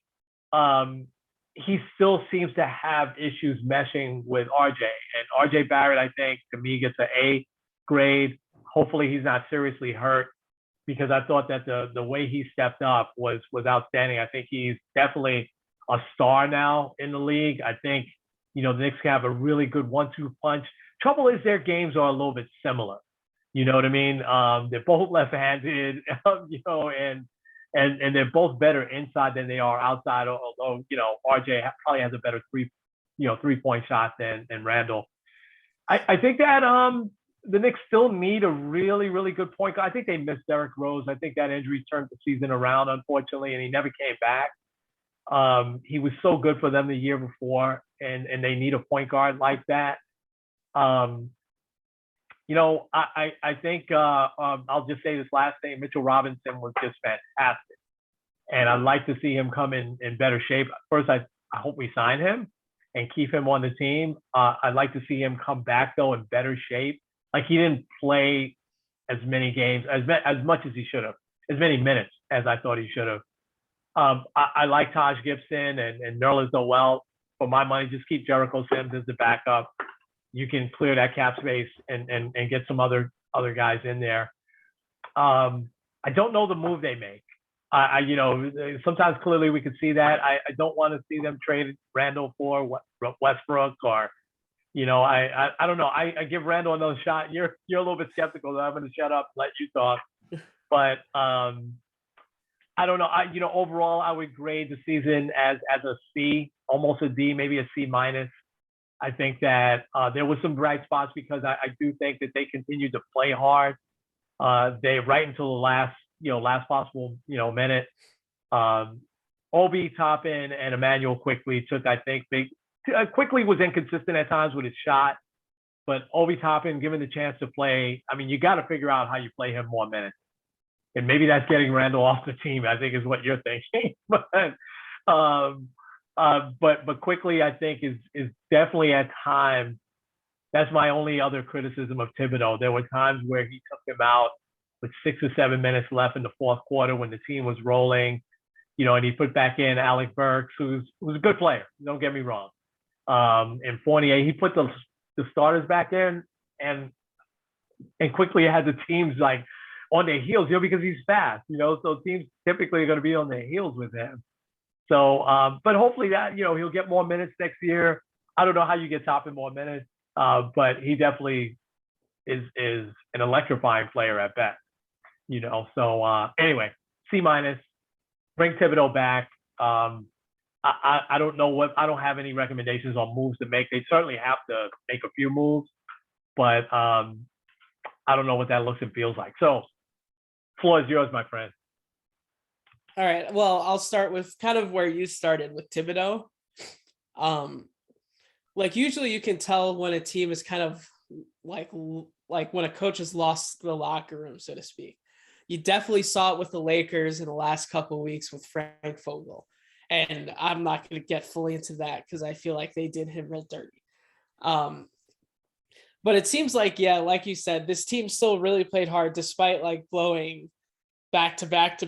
Speaker 1: he still seems to have issues meshing with RJ. And RJ Barrett, I think, to me, gets an A grade. Hopefully he's not seriously hurt, because I thought that the way he stepped up was outstanding. I think he's definitely a star now in the league. I think, the Knicks can have a really good 1-2 punch. Trouble is their games are a little bit similar. You know what I mean? They're both left-handed, and they're both better inside than they are outside. Although, RJ probably has a better 3-point shot than Randall. I think that the Knicks still need a really, really good point guard. I think they missed Derrick Rose. I think that injury turned the season around, unfortunately, and he never came back. He was so good for them the year before, and they need a point guard like that. I think I'll just say this last thing. Mitchell Robinson was just fantastic, and I'd like to see him come in better shape. First, I hope we sign him and keep him on the team. I'd like to see him come back though in better shape. Like he didn't play as many games as much as he should have, as many minutes as I thought he should have. I like Taj Gibson and Nerlens Noel. For my money, just keep Jericho Sims as the backup. You can clear that cap space and get some other guys in there. I don't know the move they make. Sometimes clearly we could see that. I don't want to see them trade Randall for Westbrook or, I don't know. I give Randall another shot. You're a little bit skeptical, so I'm going to shut up and let you talk. But I don't know. Overall, I would grade the season as a C, almost a D, maybe a C minus. I think that there was some bright spots because I do think that they continued to play hard. They right until the last possible minute. Obi Toppin and Emmanuel Quickly took, I think, Quickly was inconsistent at times with his shot, but Obi Toppin, given the chance to play, I mean, you got to figure out how you play him more minutes. And maybe that's getting Randall off the team, I think is what you're thinking. But Quickly, I think, is definitely at times, that's my only other criticism of Thibodeau. There were times where he took him out with 6 or 7 minutes left in the fourth quarter when the team was rolling, and he put back in Alec Burks, who's a good player. Don't get me wrong. And Fournier, he put the starters back in, and Quickly had the teams like on their heels, because he's fast, so teams typically are going to be on their heels with him. So, but hopefully that, he'll get more minutes next year. I don't know how you get Toppin more minutes, but he definitely is an electrifying player at best, So anyway, C minus. Bring Thibodeau back. I don't know I don't have any recommendations on moves to make. They certainly have to make a few moves, but I don't know what that looks and feels like. So, floor is yours, my friend.
Speaker 2: All right. Well, I'll start with kind of where you started with Thibodeau. Like usually you can tell when a team is kind of like when a coach has lost the locker room, so to speak. You definitely saw it with the Lakers in the last couple of weeks with Frank Vogel. And I'm not going to get fully into that because I feel like they did him real dirty. But it seems like, like you said, this team still really played hard despite like blowing back to back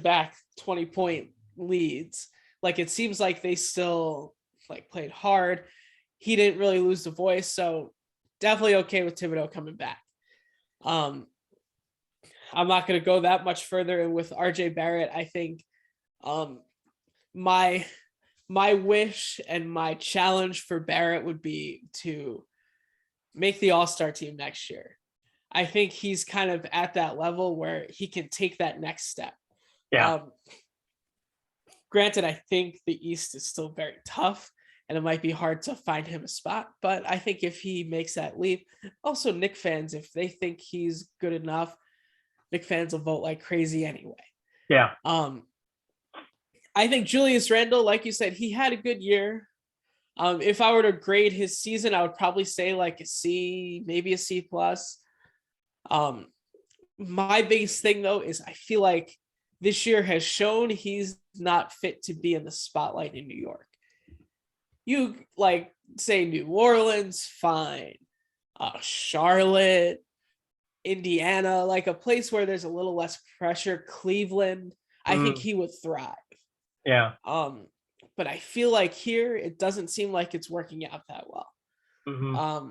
Speaker 2: 20-point leads. Like it seems like they still like played hard. He didn't really lose the voice, so definitely okay with Thibodeau coming back. I'm not going to go that much further. And with RJ Barrett, I think my wish and my challenge for Barrett would be to make the All-Star team next year. I think he's kind of at that level where he can take that next step.
Speaker 1: Yeah.
Speaker 2: Granted, I think the East is still very tough and it might be hard to find him a spot, but I think if he makes that leap, also Knicks fans, if they think he's good enough, Knicks fans will vote like crazy anyway.
Speaker 1: Yeah.
Speaker 2: I think Julius Randle, like you said, he had a good year. If I were to grade his season, I would probably say like a C, maybe a C plus. My biggest thing though is I feel like this year has shown he's not fit to be in the spotlight in New York. You like say New Orleans, fine. Charlotte, Indiana, like a place where there's a little less pressure. Cleveland, I think he would thrive.
Speaker 1: Yeah.
Speaker 2: But I feel like here it doesn't seem like it's working out that well.
Speaker 1: Mm-hmm.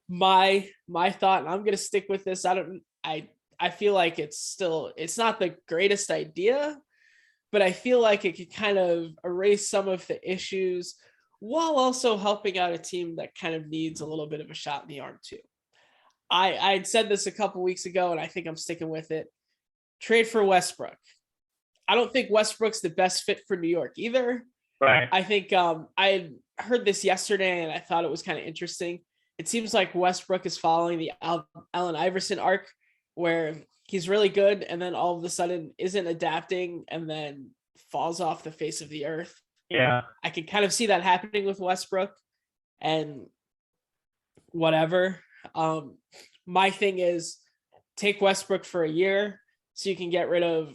Speaker 2: My thought, and I'm gonna stick with this. I feel like it's not the greatest idea, but I feel like it could kind of erase some of the issues while also helping out a team that kind of needs a little bit of a shot in the arm too. I'd said this a couple weeks ago, and I think I'm sticking with it. Trade for Westbrook. I don't think Westbrook's the best fit for New York either.
Speaker 1: Right.
Speaker 2: I think I heard this yesterday, and I thought it was kind of interesting. It seems like Westbrook is following the Allen Iverson arc, where he's really good, and then all of a sudden isn't adapting, and then falls off the face of the earth.
Speaker 1: Yeah.
Speaker 2: I can kind of see that happening with Westbrook, and whatever. My thing is take Westbrook for a year so you can get rid of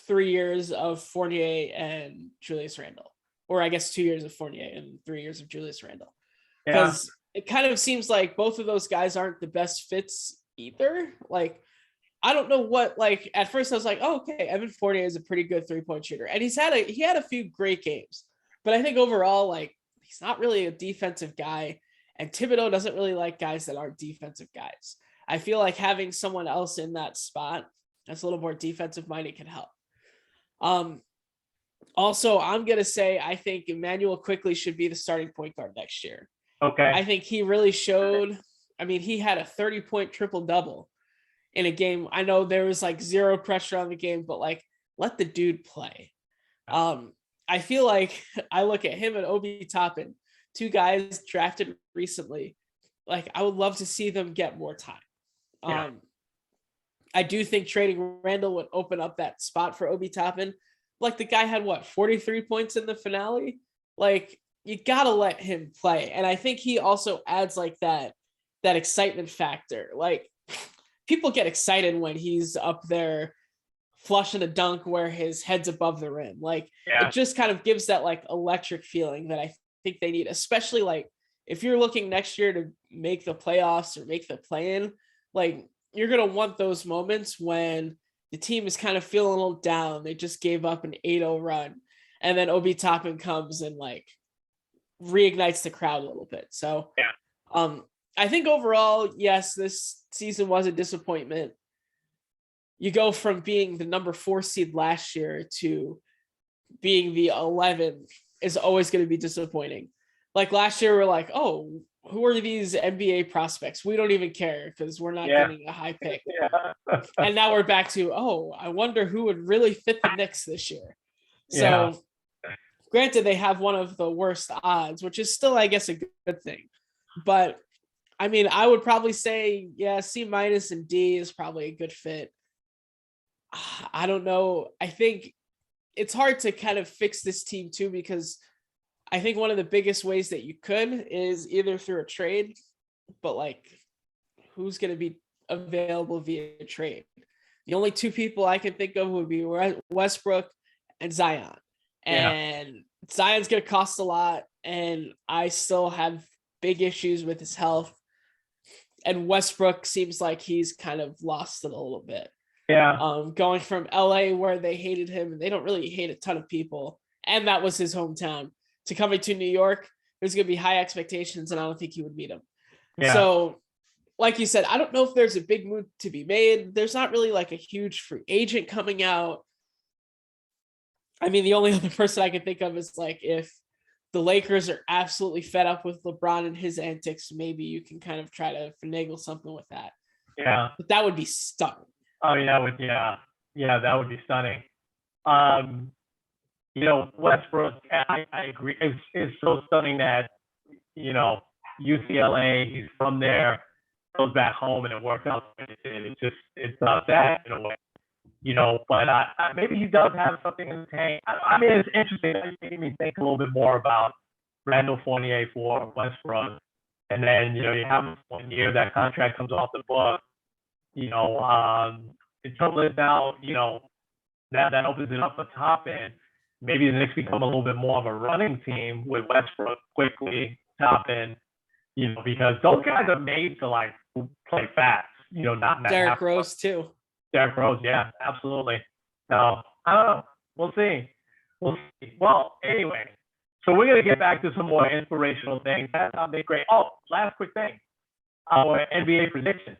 Speaker 2: 3 years of Fournier and Julius Randle, or I guess 2 years of Fournier and 3 years of Julius Randle. Because it kind of seems like both of those guys aren't the best fits either. Like, I don't know what, like, at first I was like, oh, okay, Evan Fournier is a pretty good 3-point shooter. And he had a few great games. But I think overall, like, he's not really a defensive guy. And Thibodeau doesn't really like guys that aren't defensive guys. I feel like having someone else in that spot that's a little more defensive minded can help. Also, I'm going to say I think Emmanuel Quickley should be the starting point guard next year.
Speaker 1: Okay.
Speaker 2: I think he really showed. I mean, he had a 30-point triple-double in a game. I know there was like zero pressure on the game, but like, let the dude play. I feel like I look at him and Obi Toppin, 2 guys drafted recently. Like, I would love to see them get more time. I do think trading Randall would open up that spot for Obi Toppin. Like, the guy had 43 points in the finale. Like, you gotta let him play. And I think he also adds like that excitement factor. Like, people get excited when he's up there flushing a dunk where his head's above the rim. Like, it just kind of gives that like electric feeling that I think they need, especially like if you're looking next year to make the playoffs or make the play-in. Like, you're gonna want those moments when the team is kind of feeling a little down. They just gave up an 8-0 run, and then Obi Toppin comes and like reignites the crowd a little bit. So I think overall, yes, this season was a disappointment. You go from being the number 4 seed last year to being the 11 is always going to be disappointing. Like last year, we're like, oh, who are these NBA prospects? We don't even care because we're not getting a high pick. And now we're back to, oh, I wonder who would really fit the Knicks this year. So granted, they have one of the worst odds, which is still, I guess, a good thing. But I mean, I would probably say, C- and D is probably a good fit. I don't know. I think it's hard to kind of fix this team too, because I think one of the biggest ways that you could is either through a trade, but like, who's going to be available via trade? The only 2 people I can think of would be Westbrook and Zion. And Zion's going to cost a lot, and I still have big issues with his health. And Westbrook seems like he's kind of lost it a little bit. Going from LA, where they hated him, and they don't really hate a ton of people, and that was his hometown, to coming to New York, there's going to be high expectations, and I don't think he would meet them. So, like you said, I don't know if there's a big move to be made. There's not really like a huge free agent coming out. I mean, the only other person I can think of is like if the Lakers are absolutely fed up with LeBron and his antics, maybe you can kind of try to finagle something with that. But that would be stunning.
Speaker 1: Oh, that would be stunning. Westbrook, I agree. It's so stunning that, UCLA, he's from there, goes back home, and it works out. It's sad in a way, but maybe he does have something in his tank. I mean, it's interesting. It made me think a little bit more about Randall Fournier for Westbrook. And then, you have 1 year, that contract comes off the book. The trouble is now, that opens it up at top end. Maybe the Knicks become a little bit more of a running team with Westbrook Quickley, top end, because those guys are made to like play fast, not
Speaker 2: Derrick Rose too.
Speaker 1: Derrick Rose, yeah, absolutely. No, I don't know. We'll see. Well, anyway, so we're gonna get back to some more inspirational things. That sounded great. Oh, last quick thing, our NBA predictions,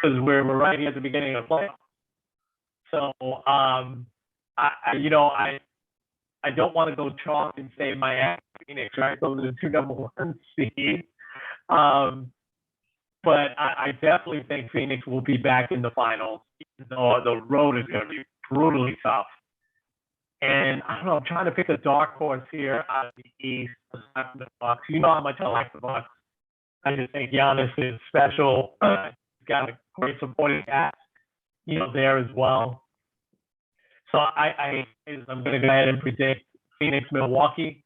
Speaker 1: because we're right here at the beginning of the playoffs. So, I don't want to go chalk and say Miami, Phoenix, right? Those are the 2 number 1 seeds. But I definitely think Phoenix will be back in the finals, even though the road is going to be brutally tough. And I don't know, I'm trying to pick a dark horse here out of the East, aside from the Bucks. You know how much I like the Bucks. I just think Giannis is special. He's got a great supporting cast, there as well. So I'm going to go ahead and predict Phoenix, Milwaukee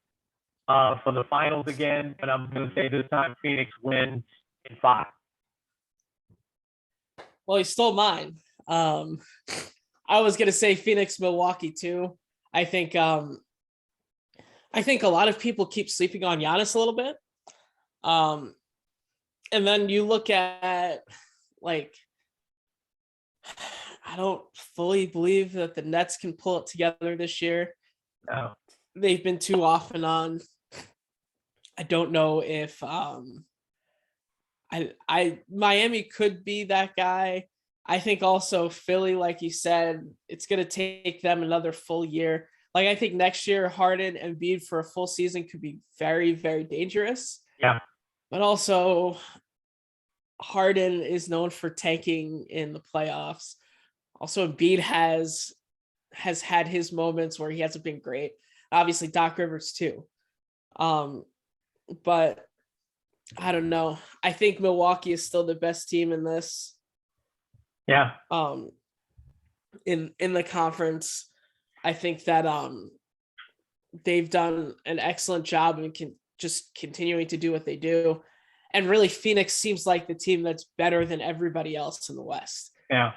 Speaker 1: for the finals again, but I'm going to say this time Phoenix wins in 5.
Speaker 2: Well, he stole mine. I was gonna say Phoenix, Milwaukee too. I think a lot of people keep sleeping on Giannis a little bit. And then you look at like, I don't fully believe that the Nets can pull it together this year.
Speaker 1: No.
Speaker 2: They've been too off and on. I don't know if Miami could be that guy. I think also Philly, like you said, it's going to take them another full year. Like, I think next year, Harden and Embiid for a full season could be very, very dangerous.
Speaker 1: Yeah.
Speaker 2: But also, Harden is known for tanking in the playoffs. Also, Embiid has had his moments where he hasn't been great. Obviously, Doc Rivers too. But I don't know. I think Milwaukee is still the best team in this.
Speaker 1: Yeah.
Speaker 2: In the conference, I think that they've done an excellent job and can just continuing to do what they do. And really, Phoenix seems like the team that's better than everybody else in the West.
Speaker 1: Yeah.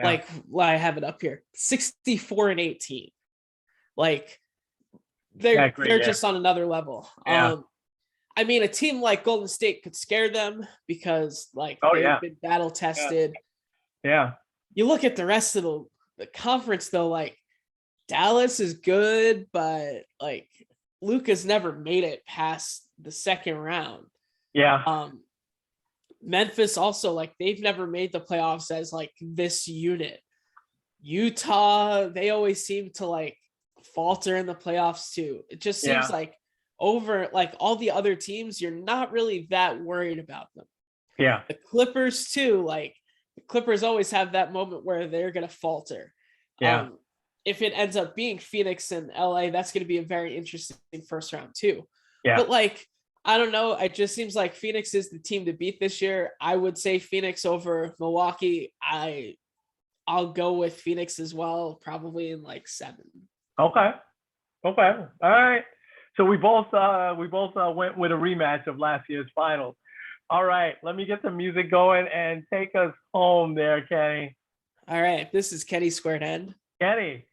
Speaker 2: Like, well, I have it up here, 64-18. Like, they're just on another level.
Speaker 1: Yeah.
Speaker 2: I mean, a team like Golden State could scare them because, like, they've been battle tested.
Speaker 1: Yeah.
Speaker 2: You look at the rest of the conference, though, like, Dallas is good, but, like, Luka's never made it past the second round.
Speaker 1: Yeah.
Speaker 2: Memphis also, like, they've never made the playoffs as, like, this unit. Utah, they always seem to, like, falter in the playoffs too. It just seems like over, like, all the other teams, you're not really that worried about them.
Speaker 1: Yeah.
Speaker 2: The Clippers too, like, the Clippers always have that moment where they're going to falter.
Speaker 1: Yeah.
Speaker 2: If it ends up being Phoenix and LA, that's going to be a very interesting first round too.
Speaker 1: Yeah.
Speaker 2: But, like, I don't know. It just seems like Phoenix is the team to beat this year. I would say Phoenix over Milwaukee. I'll go with Phoenix as well, probably in like 7.
Speaker 1: Okay. All right. So we both went with a rematch of last year's finals. All right. Let me get some music going and take us home there, Kenny.
Speaker 2: All right. This is Kenny Squared End.
Speaker 1: Kenny.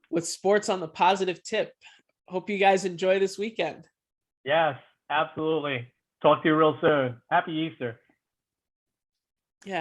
Speaker 2: With sports on the positive tip. Hope you guys enjoy this weekend.
Speaker 1: Yes, absolutely. Talk to you real soon. Happy Easter.